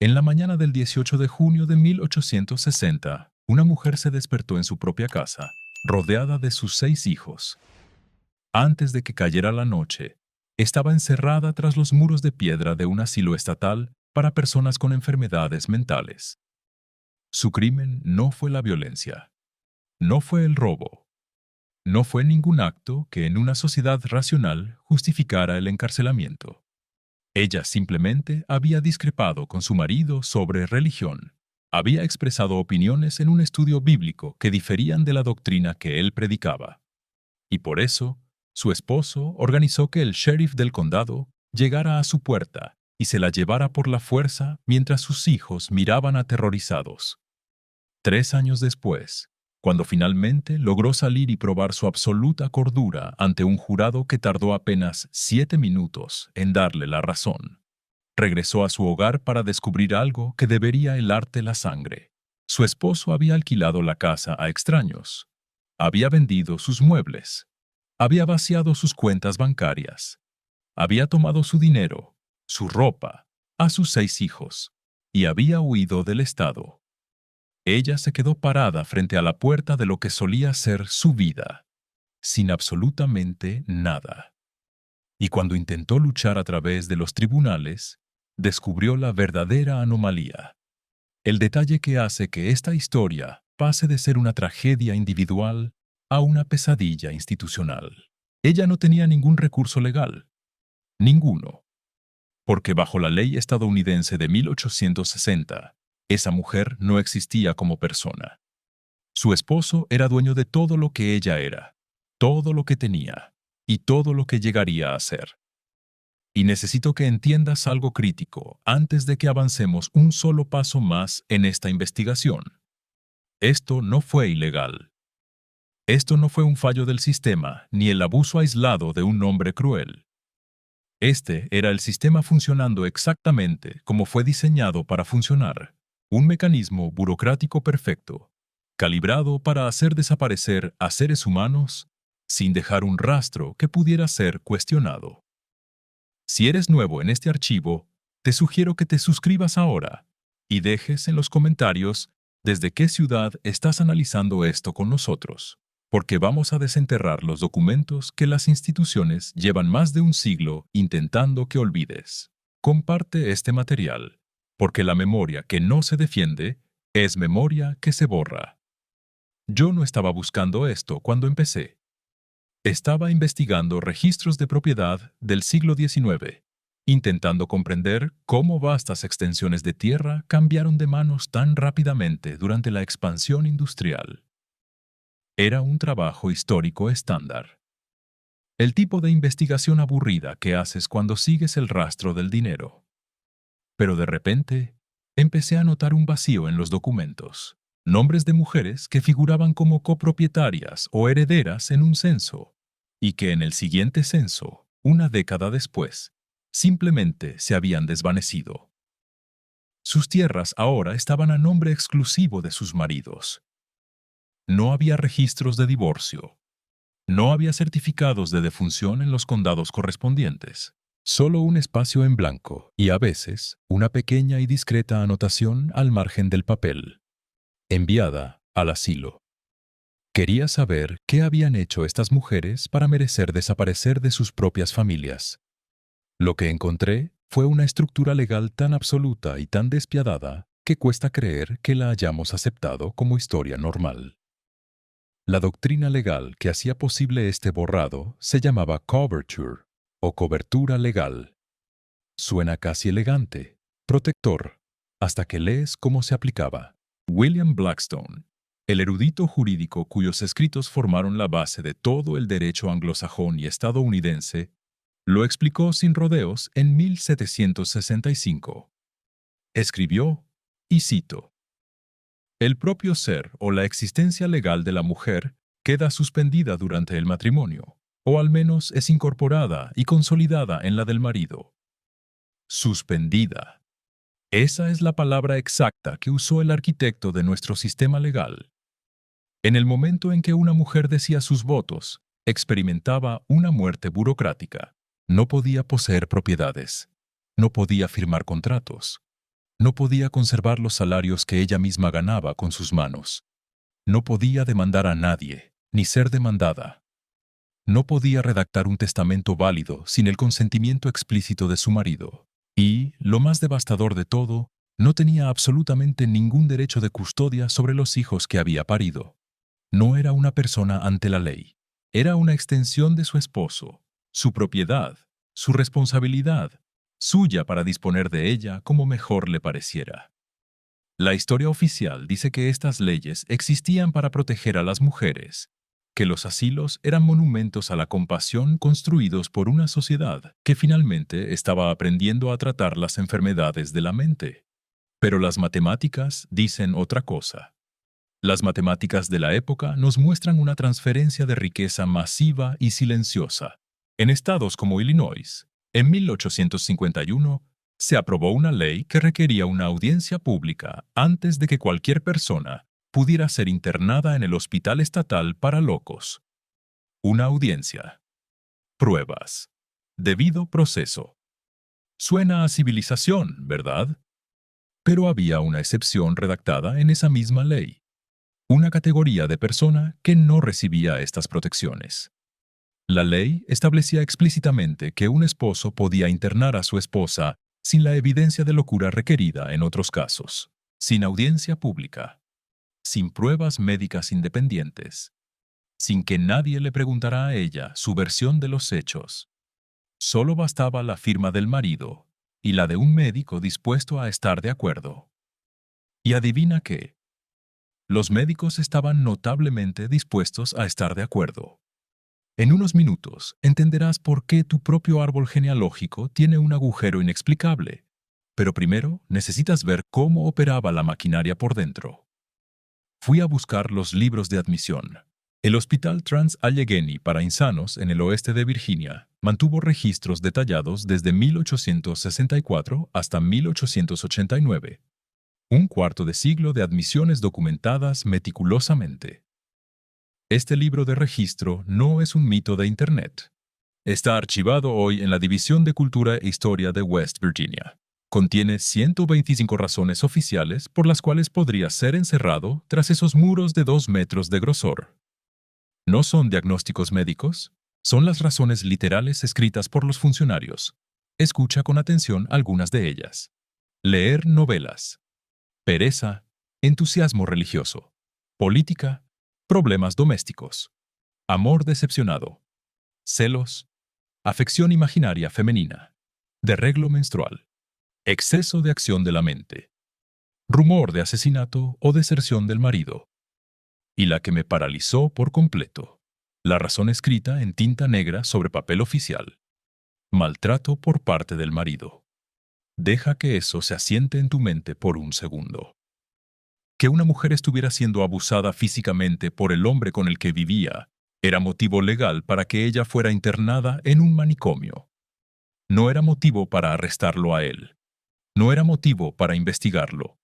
En la mañana del 18 de junio de 1860, una mujer se despertó en su propia casa, rodeada de sus 6 hijos. Antes de que cayera la noche, estaba encerrada tras los muros de piedra de un asilo estatal para personas con enfermedades mentales. Su crimen no fue la violencia, no fue el robo, no fue ningún acto que en una sociedad racional justificara el encarcelamiento. Ella simplemente había discrepado con su marido sobre religión. Había expresado opiniones en un estudio bíblico que diferían de la doctrina que él predicaba. Y por eso, su esposo organizó que el sheriff del condado llegara a su puerta y se la llevara por la fuerza mientras sus hijos miraban aterrorizados. 3 años después, cuando finalmente logró salir y probar su absoluta cordura ante un jurado que tardó apenas 7 minutos en darle la razón, regresó a su hogar para descubrir algo que debería helarte la sangre. Su esposo había alquilado la casa a extraños, había vendido sus muebles, había vaciado sus cuentas bancarias, había tomado su dinero, su ropa, a sus 6 hijos, y había huido del estado. Ella se quedó parada frente a la puerta de lo que solía ser su vida, sin absolutamente nada. Y cuando intentó luchar a través de los tribunales, descubrió la verdadera anomalía, el detalle que hace que esta historia pase de ser una tragedia individual a una pesadilla institucional. Ella no tenía ningún recurso legal, ninguno, porque bajo la ley estadounidense de 1860, esa mujer no existía como persona. Su esposo era dueño de todo lo que ella era, todo lo que tenía y todo lo que llegaría a ser. Y necesito que entiendas algo crítico antes de que avancemos un solo paso más en esta investigación. Esto no fue ilegal. Esto no fue un fallo del sistema ni el abuso aislado de un hombre cruel. Este era el sistema funcionando exactamente como fue diseñado para funcionar. Un mecanismo burocrático perfecto, calibrado para hacer desaparecer a seres humanos sin dejar un rastro que pudiera ser cuestionado. Si eres nuevo en este archivo, te sugiero que te suscribas ahora y dejes en los comentarios desde qué ciudad estás analizando esto con nosotros, porque vamos a desenterrar los documentos que las instituciones llevan más de un siglo intentando que olvides. Comparte este material, porque la memoria que no se defiende es memoria que se borra. Yo no estaba buscando esto cuando empecé. Estaba investigando registros de propiedad del siglo XIX, intentando comprender cómo vastas extensiones de tierra cambiaron de manos tan rápidamente durante la expansión industrial. Era un trabajo histórico estándar. El tipo de investigación aburrida que haces cuando sigues el rastro del dinero. Pero de repente, empecé a notar un vacío en los documentos. Nombres de mujeres que figuraban como copropietarias o herederas en un censo, y que en el siguiente censo, una década después, simplemente se habían desvanecido. Sus tierras ahora estaban a nombre exclusivo de sus maridos. No había registros de divorcio. No había certificados de defunción en los condados correspondientes. Solo un espacio en blanco y a veces una pequeña y discreta anotación al margen del papel. Enviada al asilo. Quería saber qué habían hecho estas mujeres para merecer desaparecer de sus propias familias. Lo que encontré fue una estructura legal tan absoluta y tan despiadada que cuesta creer que la hayamos aceptado como historia normal. La doctrina legal que hacía posible este borrado se llamaba coverture, o cobertura legal. Suena casi elegante, protector, hasta que lees cómo se aplicaba. William Blackstone, el erudito jurídico cuyos escritos formaron la base de todo el derecho anglosajón y estadounidense, lo explicó sin rodeos en 1765. Escribió, y cito: el propio ser o la existencia legal de la mujer queda suspendida durante el matrimonio, o al menos es incorporada y consolidada en la del marido. Suspendida. Esa es la palabra exacta que usó el arquitecto de nuestro sistema legal. En el momento en que una mujer decía sus votos, experimentaba una muerte burocrática. No podía poseer propiedades. No podía firmar contratos. No podía conservar los salarios que ella misma ganaba con sus manos. No podía demandar a nadie, ni ser demandada. No podía redactar un testamento válido sin el consentimiento explícito de su marido. Y, lo más devastador de todo, no tenía absolutamente ningún derecho de custodia sobre los hijos que había parido. No era una persona ante la ley. Era una extensión de su esposo, su propiedad, su responsabilidad, suya para disponer de ella como mejor le pareciera. La historia oficial dice que estas leyes existían para proteger a las mujeres, que los asilos eran monumentos a la compasión construidos por una sociedad que finalmente estaba aprendiendo a tratar las enfermedades de la mente. Pero las matemáticas dicen otra cosa. Las matemáticas de la época nos muestran una transferencia de riqueza masiva y silenciosa. En estados como Illinois, en 1851, se aprobó una ley que requería una audiencia pública antes de que cualquier persona pudiera ser internada en el Hospital Estatal para Locos. Una audiencia. Pruebas. Debido proceso. Suena a civilización, ¿verdad? Pero había una excepción redactada en esa misma ley. Una categoría de persona que no recibía estas protecciones. La ley establecía explícitamente que un esposo podía internar a su esposa sin la evidencia de locura requerida en otros casos, sin audiencia pública, sin pruebas médicas independientes, sin que nadie le preguntara a ella su versión de los hechos. Solo bastaba la firma del marido y la de un médico dispuesto a estar de acuerdo. Y adivina qué. Los médicos estaban notablemente dispuestos a estar de acuerdo. En unos minutos entenderás por qué tu propio árbol genealógico tiene un agujero inexplicable. Pero primero necesitas ver cómo operaba la maquinaria por dentro. Fui a buscar los libros de admisión. El Hospital Trans-Allegheny para Insanos en el oeste de Virginia mantuvo registros detallados desde 1864 hasta 1889. Un cuarto de siglo de admisiones documentadas meticulosamente. Este libro de registro no es un mito de Internet. Está archivado hoy en la División de Cultura e Historia de West Virginia. Contiene 125 razones oficiales por las cuales podría ser encerrado tras esos muros de 2 metros de grosor. No son diagnósticos médicos, son las razones literales escritas por los funcionarios. Escucha con atención algunas de ellas. Leer novelas. Pereza, entusiasmo religioso. Política, problemas domésticos. Amor decepcionado. Celos. Afección imaginaria femenina. Derreglo menstrual. Exceso de acción de la mente. Rumor de asesinato o deserción del marido. Y la que me paralizó por completo. La razón escrita en tinta negra sobre papel oficial. Maltrato por parte del marido. Deja que eso se asiente en tu mente por un segundo. Que una mujer estuviera siendo abusada físicamente por el hombre con el que vivía era motivo legal para que ella fuera internada en un manicomio. No era motivo para arrestarlo a él. No era motivo para investigarlo.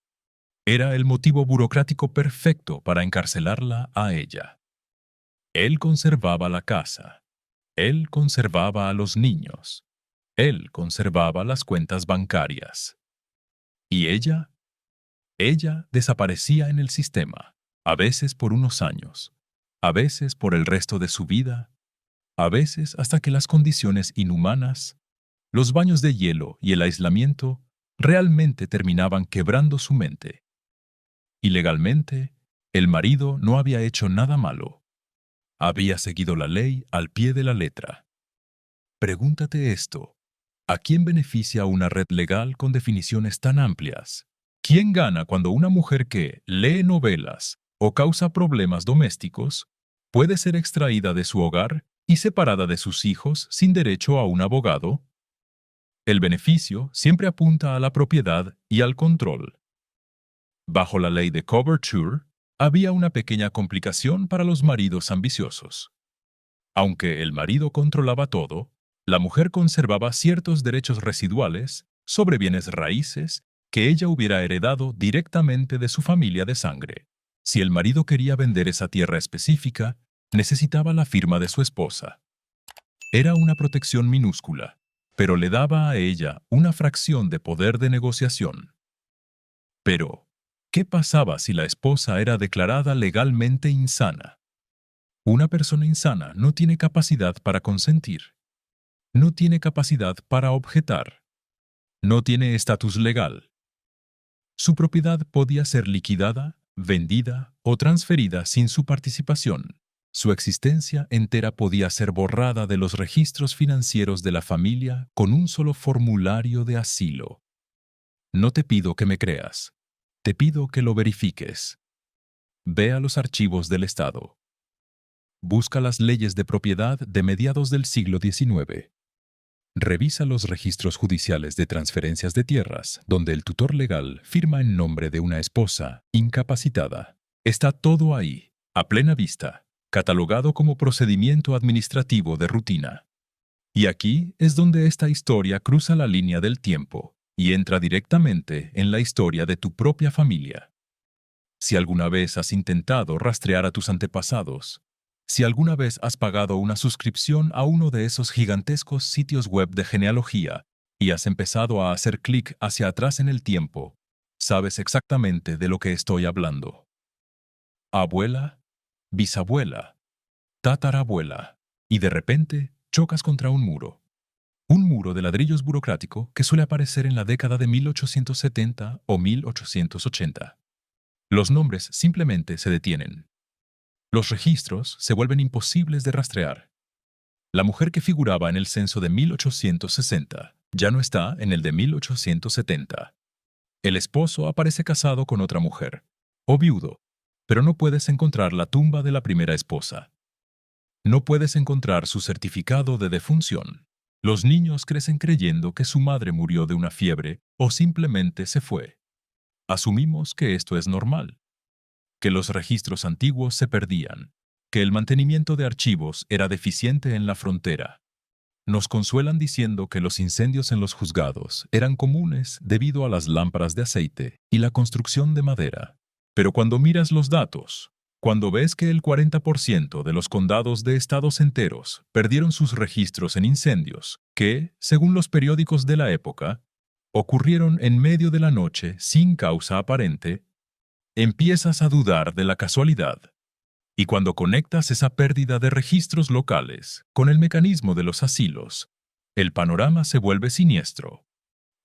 Era el motivo burocrático perfecto para encarcelarla a ella. Él conservaba la casa. Él conservaba a los niños. Él conservaba las cuentas bancarias. ¿Y ella? Ella desaparecía en el sistema, a veces por unos años, a veces por el resto de su vida, a veces hasta que las condiciones inhumanas, los baños de hielo y el aislamiento realmente terminaban quebrando su mente. Y legalmente, el marido no había hecho nada malo. Había seguido la ley al pie de la letra. Pregúntate esto. ¿A quién beneficia una red legal con definiciones tan amplias? ¿Quién gana cuando una mujer que lee novelas o causa problemas domésticos puede ser extraída de su hogar y separada de sus hijos sin derecho a un abogado? El beneficio siempre apunta a la propiedad y al control. Bajo la ley de coverture, había una pequeña complicación para los maridos ambiciosos. Aunque el marido controlaba todo, la mujer conservaba ciertos derechos residuales sobre bienes raíces que ella hubiera heredado directamente de su familia de sangre. Si el marido quería vender esa tierra específica, necesitaba la firma de su esposa. Era una protección minúscula, pero le daba a ella una fracción de poder de negociación. Pero, ¿qué pasaba si la esposa era declarada legalmente insana? Una persona insana no tiene capacidad para consentir, no tiene capacidad para objetar, no tiene estatus legal. Su propiedad podía ser liquidada, vendida o transferida sin su participación. Su existencia entera podía ser borrada de los registros financieros de la familia con un solo formulario de asilo. No te pido que me creas, te pido que lo verifiques. Ve a los archivos del Estado. Busca las leyes de propiedad de mediados del siglo XIX. Revisa los registros judiciales de transferencias de tierras, donde el tutor legal firma en nombre de una esposa incapacitada. Está todo ahí, a plena vista, catalogado como procedimiento administrativo de rutina. Y aquí es donde esta historia cruza la línea del tiempo y entra directamente en la historia de tu propia familia. Si alguna vez has intentado rastrear a tus antepasados, si alguna vez has pagado una suscripción a uno de esos gigantescos sitios web de genealogía y has empezado a hacer clic hacia atrás en el tiempo, sabes exactamente de lo que estoy hablando. Abuela, bisabuela, tatarabuela, y de repente chocas contra un muro. Un muro de ladrillos burocrático que suele aparecer en la década de 1870 o 1880. Los nombres simplemente se detienen. Los registros se vuelven imposibles de rastrear. La mujer que figuraba en el censo de 1860 ya no está en el de 1870. El esposo aparece casado con otra mujer, o viudo, pero no puedes encontrar la tumba de la primera esposa. No puedes encontrar su certificado de defunción. Los niños crecen creyendo que su madre murió de una fiebre o simplemente se fue. Asumimos que esto es normal, que los registros antiguos se perdían, que el mantenimiento de archivos era deficiente en la frontera. Nos consuelan diciendo que los incendios en los juzgados eran comunes debido a las lámparas de aceite y la construcción de madera. Pero cuando miras los datos, cuando ves que el 40% de los condados de estados enteros perdieron sus registros en incendios, que, según los periódicos de la época, ocurrieron en medio de la noche sin causa aparente, empiezas a dudar de la casualidad. Y cuando conectas esa pérdida de registros locales con el mecanismo de los asilos, el panorama se vuelve siniestro.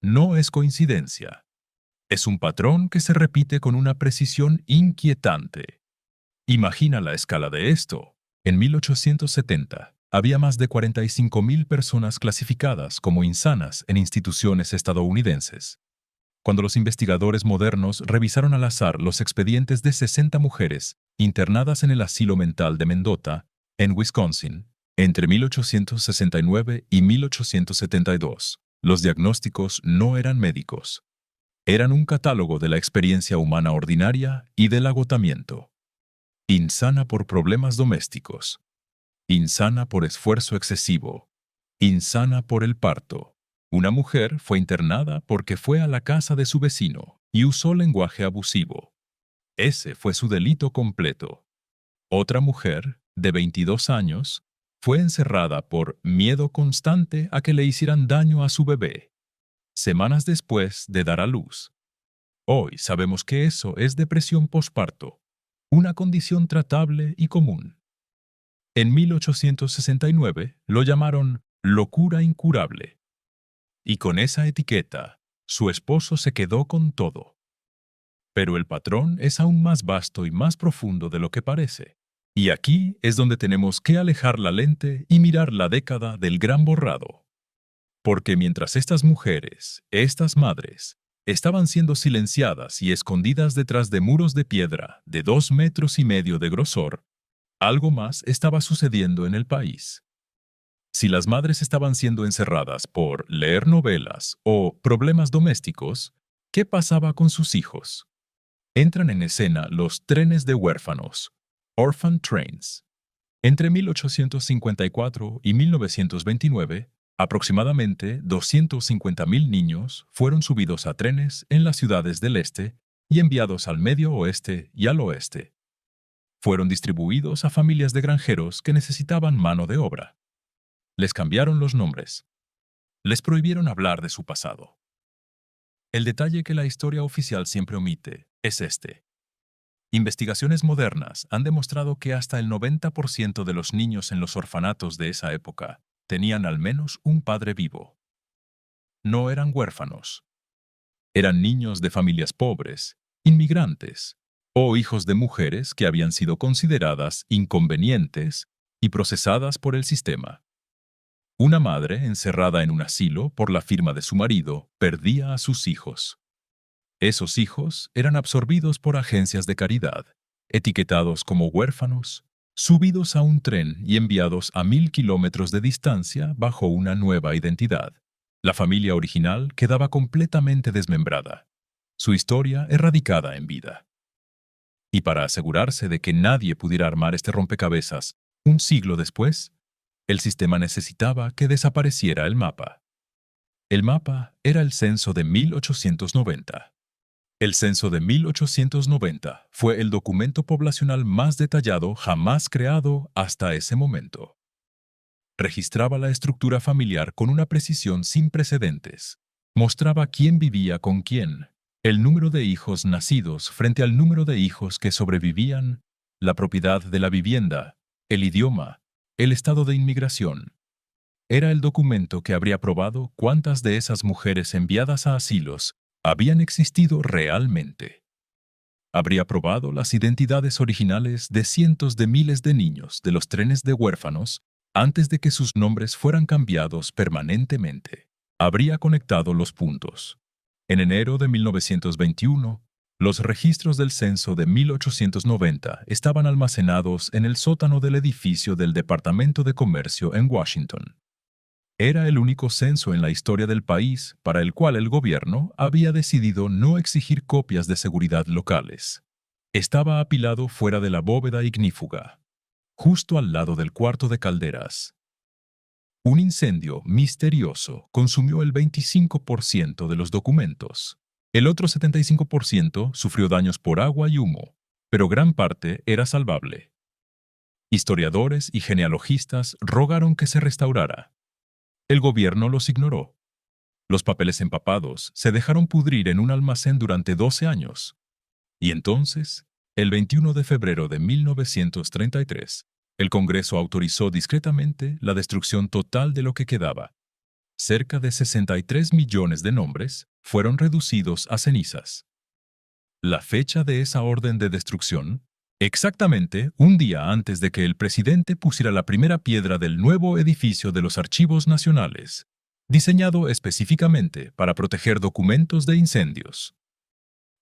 No es coincidencia. Es un patrón que se repite con una precisión inquietante. Imagina la escala de esto. En 1870, había más de 45,000 personas clasificadas como insanas en instituciones estadounidenses. Cuando los investigadores modernos revisaron al azar los expedientes de 60 mujeres internadas en el asilo mental de Mendota, en Wisconsin, entre 1869 y 1872, los diagnósticos no eran médicos. Eran un catálogo de la experiencia humana ordinaria y del agotamiento. Insana por problemas domésticos. Insana por esfuerzo excesivo. Insana por el parto. Una mujer fue internada porque fue a la casa de su vecino y usó lenguaje abusivo. Ese fue su delito completo. Otra mujer, de 22 años, fue encerrada por miedo constante a que le hicieran daño a su bebé, semanas después de dar a luz. Hoy sabemos que eso es depresión posparto, una condición tratable y común. En 1869 lo llamaron locura incurable. Y con esa etiqueta, su esposo se quedó con todo. Pero el patrón es aún más vasto y más profundo de lo que parece. Y aquí es donde tenemos que alejar la lente y mirar la década del gran borrado. Porque mientras estas mujeres, estas madres, estaban siendo silenciadas y escondidas detrás de muros de piedra de 2,5 metros de grosor, algo más estaba sucediendo en el país. Si las madres estaban siendo encerradas por leer novelas o problemas domésticos, ¿qué pasaba con sus hijos? Entran en escena los trenes de huérfanos, Orphan Trains. Entre 1854 y 1929, aproximadamente 250,000 niños fueron subidos a trenes en las ciudades del este y enviados al medio oeste y al oeste. Fueron distribuidos a familias de granjeros que necesitaban mano de obra. Les cambiaron los nombres. Les prohibieron hablar de su pasado. El detalle que la historia oficial siempre omite es este. Investigaciones modernas han demostrado que hasta el 90% de los niños en los orfanatos de esa época tenían al menos un padre vivo. No eran huérfanos. Eran niños de familias pobres, inmigrantes, o hijos de mujeres que habían sido consideradas inconvenientes y procesadas por el sistema. Una madre, encerrada en un asilo por la firma de su marido, perdía a sus hijos. Esos hijos eran absorbidos por agencias de caridad, etiquetados como huérfanos, subidos a un tren y enviados a 1000 kilómetros de distancia bajo una nueva identidad. La familia original quedaba completamente desmembrada, su historia erradicada en vida. Y para asegurarse de que nadie pudiera armar este rompecabezas, un siglo después, el sistema necesitaba que desapareciera el mapa. El mapa era el censo de 1890. El censo de 1890 fue el documento poblacional más detallado jamás creado hasta ese momento. Registraba la estructura familiar con una precisión sin precedentes. Mostraba quién vivía con quién, el número de hijos nacidos frente al número de hijos que sobrevivían, la propiedad de la vivienda, el idioma, el estado de inmigración. Era el documento que habría probado cuántas de esas mujeres enviadas a asilos habían existido realmente. Habría probado las identidades originales de cientos de miles de niños de los trenes de huérfanos antes de que sus nombres fueran cambiados permanentemente. Habría conectado los puntos. En enero de 1921, los registros del censo de 1890 estaban almacenados en el sótano del edificio del Departamento de Comercio en Washington. Era el único censo en la historia del país para el cual el gobierno había decidido no exigir copias de seguridad locales. Estaba apilado fuera de la bóveda ignífuga, justo al lado del cuarto de calderas. Un incendio misterioso consumió el 25% de los documentos. El otro 75% sufrió daños por agua y humo, pero gran parte era salvable. Historiadores y genealogistas rogaron que se restaurara. El gobierno los ignoró. Los papeles empapados se dejaron pudrir en un almacén durante 12 años. Y entonces, el 21 de febrero de 1933, el Congreso autorizó discretamente la destrucción total de lo que quedaba. Cerca de 63 millones de nombres fueron reducidos a cenizas. La fecha de esa orden de destrucción, exactamente un día antes de que el presidente pusiera la primera piedra del nuevo edificio de los Archivos Nacionales, diseñado específicamente para proteger documentos de incendios.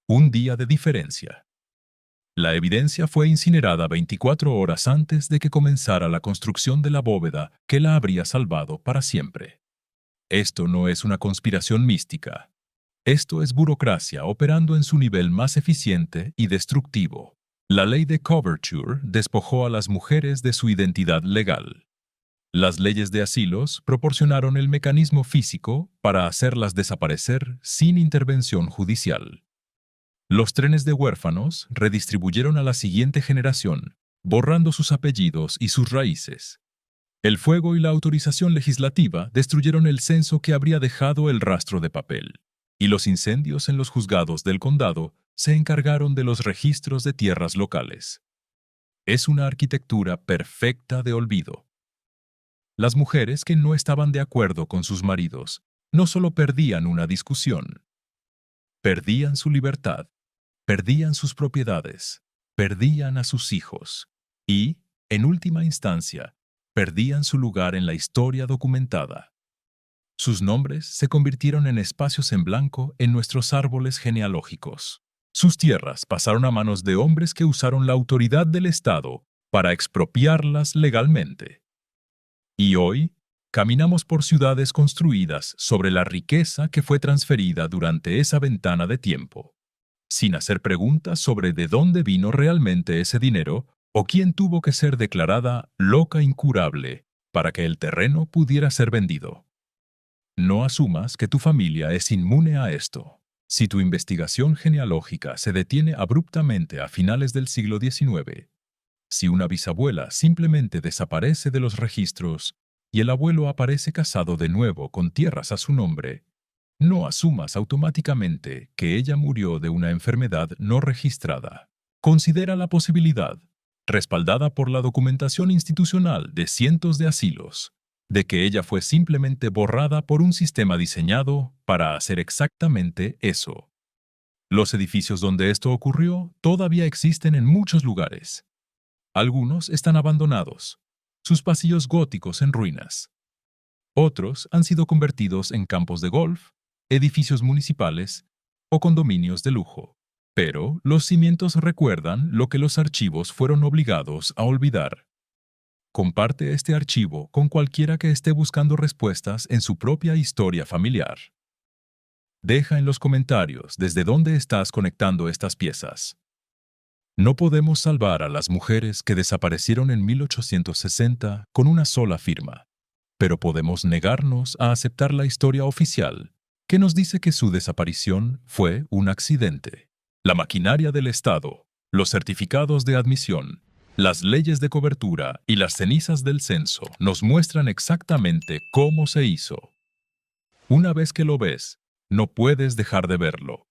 Un día de diferencia. La evidencia fue incinerada 24 horas antes de que comenzara la construcción de la bóveda que la habría salvado para siempre. Esto no es una conspiración mística. Esto es burocracia operando en su nivel más eficiente y destructivo. La ley de coverture despojó a las mujeres de su identidad legal. Las leyes de asilos proporcionaron el mecanismo físico para hacerlas desaparecer sin intervención judicial. Los trenes de huérfanos redistribuyeron a la siguiente generación, borrando sus apellidos y sus raíces. El fuego y la autorización legislativa destruyeron el censo que habría dejado el rastro de papel, y los incendios en los juzgados del condado se encargaron de los registros de tierras locales. Es una arquitectura perfecta de olvido. Las mujeres que no estaban de acuerdo con sus maridos no solo perdían una discusión, perdían su libertad, perdían sus propiedades, perdían a sus hijos y, en última instancia, perdían su lugar en la historia documentada. Sus nombres se convirtieron en espacios en blanco en nuestros árboles genealógicos. Sus tierras pasaron a manos de hombres que usaron la autoridad del Estado para expropiarlas legalmente. Y hoy, caminamos por ciudades construidas sobre la riqueza que fue transferida durante esa ventana de tiempo, sin hacer preguntas sobre de dónde vino realmente ese dinero o quién tuvo que ser declarada loca incurable para que el terreno pudiera ser vendido. No asumas que tu familia es inmune a esto. Si tu investigación genealógica se detiene abruptamente a finales del siglo XIX, si una bisabuela simplemente desaparece de los registros y el abuelo aparece casado de nuevo con tierras a su nombre, No asumas automáticamente que ella murió de una enfermedad no registrada. Considera la posibilidad, respaldada por la documentación institucional de cientos de asilos, de que ella fue simplemente borrada por un sistema diseñado para hacer exactamente eso. Los edificios donde esto ocurrió todavía existen en muchos lugares. Algunos están abandonados, sus pasillos góticos en ruinas. Otros han sido convertidos en campos de golf, edificios municipales o condominios de lujo. Pero los cimientos recuerdan lo que los archivos fueron obligados a olvidar. Comparte este archivo con cualquiera que esté buscando respuestas en su propia historia familiar. Deja en los comentarios desde dónde estás conectando estas piezas. No podemos salvar a las mujeres que desaparecieron en 1860 con una sola firma, pero podemos negarnos a aceptar la historia oficial que nos dice que su desaparición fue un accidente. La maquinaria del Estado, los certificados de admisión, las leyes de cobertura y las cenizas del censo nos muestran exactamente cómo se hizo. Una vez que lo ves, no puedes dejar de verlo.